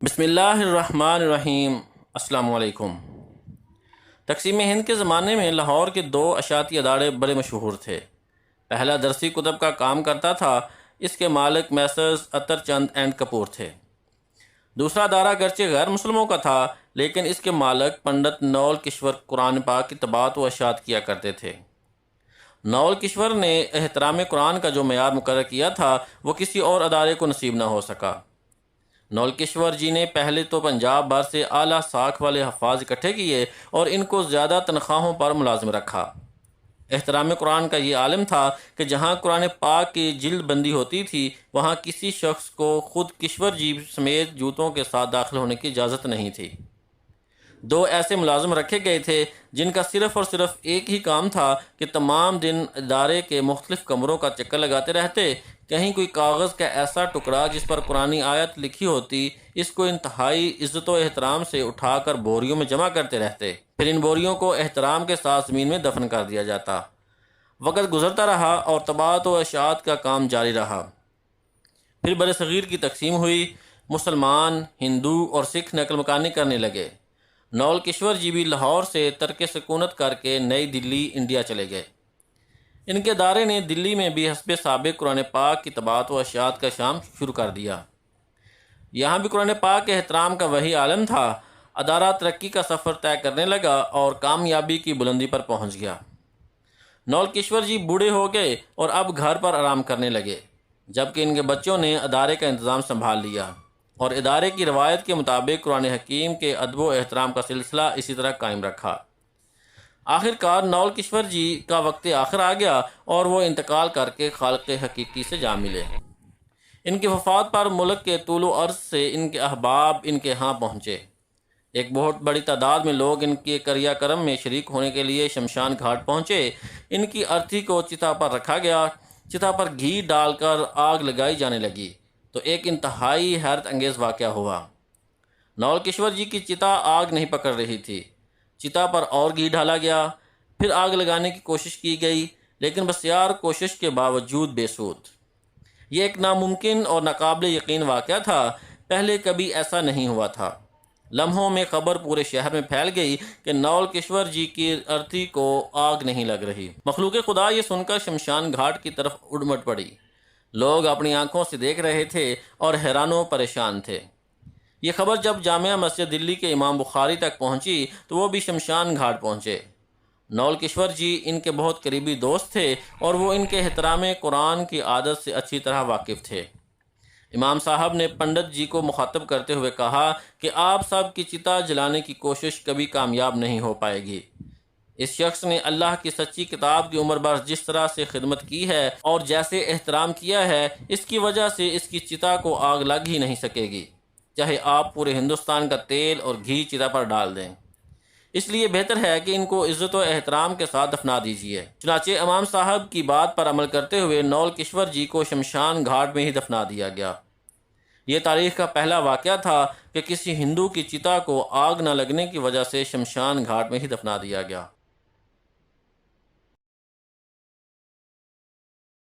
بسم اللہ الرحمن الرحیم۔ السلام علیکم۔ تقسیم ہند کے زمانے میں لاہور کے دو اشاعتی ادارے بڑے مشہور تھے۔ پہلا درسی کتب کا کام کرتا تھا، اس کے مالک میسرز اطہر چند اینڈ کپور تھے۔ دوسرا ادارہ گرچہ غیر مسلموں کا تھا، لیکن اس کے مالک پنڈت نول کشور قرآن پاک کی طباعت و اشاعت کیا کرتے تھے۔ نول کشور نے احترام قرآن کا جو معیار مقرر کیا تھا، وہ کسی اور ادارے کو نصیب نہ ہو سکا۔ نول کشور جی نے پہلے تو پنجاب بھر سے اعلیٰ ساکھ والے حفاظ اکٹھے کیے اور ان کو زیادہ تنخواہوں پر ملازم رکھا۔ احترام قرآن کا یہ عالم تھا کہ جہاں قرآن پاک کی جلد بندی ہوتی تھی، وہاں کسی شخص کو خود کشور جی سمیت جوتوں کے ساتھ داخل ہونے کی اجازت نہیں تھی۔ دو ایسے ملازم رکھے گئے تھے جن کا صرف اور صرف ایک ہی کام تھا کہ تمام دن ادارے کے مختلف کمروں کا چکر لگاتے رہتے۔ کہیں کوئی کاغذ کا ایسا ٹکڑا جس پر قرآنی آیت لکھی ہوتی، اس کو انتہائی عزت و احترام سے اٹھا کر بوریوں میں جمع کرتے رہتے، پھر ان بوریوں کو احترام کے ساتھ زمین میں دفن کر دیا جاتا۔ وقت گزرتا رہا اور طباعت و اشاعت کا کام جاری رہا۔ پھر بر صغیر کی تقسیم ہوئی، مسلمان، ہندو اور سکھ نقل مکانی کرنے لگے۔ نول کشور جی بھی لاہور سے ترک سکونت کر کے نئی دلی انڈیا چلے گئے۔ ان کے ادارے نے دلی میں بھی حسب سابق قرآن پاک کی طباعت و اشاعت کا شام شروع کر دیا۔ یہاں بھی قرآن پاک کے احترام کا وہی عالم تھا۔ ادارہ ترقی کا سفر طے کرنے لگا اور کامیابی کی بلندی پر پہنچ گیا۔ نول کشور جی بوڑھے ہو گئے اور اب گھر پر آرام کرنے لگے، جبکہ ان کے بچوں نے ادارے کا انتظام سنبھال لیا اور ادارے کی روایت کے مطابق قرآن حکیم کے ادب و احترام کا سلسلہ اسی طرح قائم رکھا۔ آخر کار نول کشور جی کا وقت آخر آ گیا اور وہ انتقال کر کے خالق حقیقی سے جا ملے۔ ان کی وفات پر ملک کے طول و عرض سے ان کے احباب ان کے ہاں پہنچے۔ ایک بہت بڑی تعداد میں لوگ ان کے کریا کرم میں شریک ہونے کے لیے شمشان گھاٹ پہنچے۔ ان کی ارتھی کو چتا پر رکھا گیا، چتا پر گھی ڈال کر آگ لگائی جانے لگی تو ایک انتہائی حیرت انگیز واقعہ ہوا۔ نول کشور جی کی چتا آگ نہیں پکڑ رہی تھی، چتا پر اور گھی ڈالا گیا، پھر آگ لگانے کی کوشش کی گئی، لیکن بسیار کوشش کے باوجود بے سود۔ یہ ایک ناممکن اور ناقابل یقین واقعہ تھا، پہلے کبھی ایسا نہیں ہوا تھا۔ لمحوں میں خبر پورے شہر میں پھیل گئی کہ نول کشور جی کی ارتھی کو آگ نہیں لگ رہی۔ مخلوق خدا یہ سن کر شمشان گھاٹ کی طرف اڑمٹ پڑی۔ لوگ اپنی آنکھوں سے دیکھ رہے تھے اور حیران و پریشان تھے۔ یہ خبر جب جامعہ مسجد دلی کے امام بخاری تک پہنچی تو وہ بھی شمشان گھاٹ پہنچے۔ نول کشور جی ان کے بہت قریبی دوست تھے اور وہ ان کے احترام قرآن کی عادت سے اچھی طرح واقف تھے۔ امام صاحب نے پنڈت جی کو مخاطب کرتے ہوئے کہا کہ آپ سب کی چتا جلانے کی کوشش کبھی کامیاب نہیں ہو پائے گی۔ اس شخص نے اللہ کی سچی کتاب کی عمر بھر جس طرح سے خدمت کی ہے اور جیسے احترام کیا ہے، اس کی وجہ سے اس کی چتا کو آگ لگ ہی نہیں سکے گی، چاہے آپ پورے ہندوستان کا تیل اور گھی چتا پر ڈال دیں۔ اس لیے بہتر ہے کہ ان کو عزت و احترام کے ساتھ دفنا دیجیے۔ چنانچہ امام صاحب کی بات پر عمل کرتے ہوئے نول کشور جی کو شمشان گھاٹ میں ہی دفنا دیا گیا۔ یہ تاریخ کا پہلا واقعہ تھا کہ کسی ہندو کی چتا کو آگ نہ لگنے کی وجہ سے شمشان گھاٹ میں ہی دفنا دیا گیا۔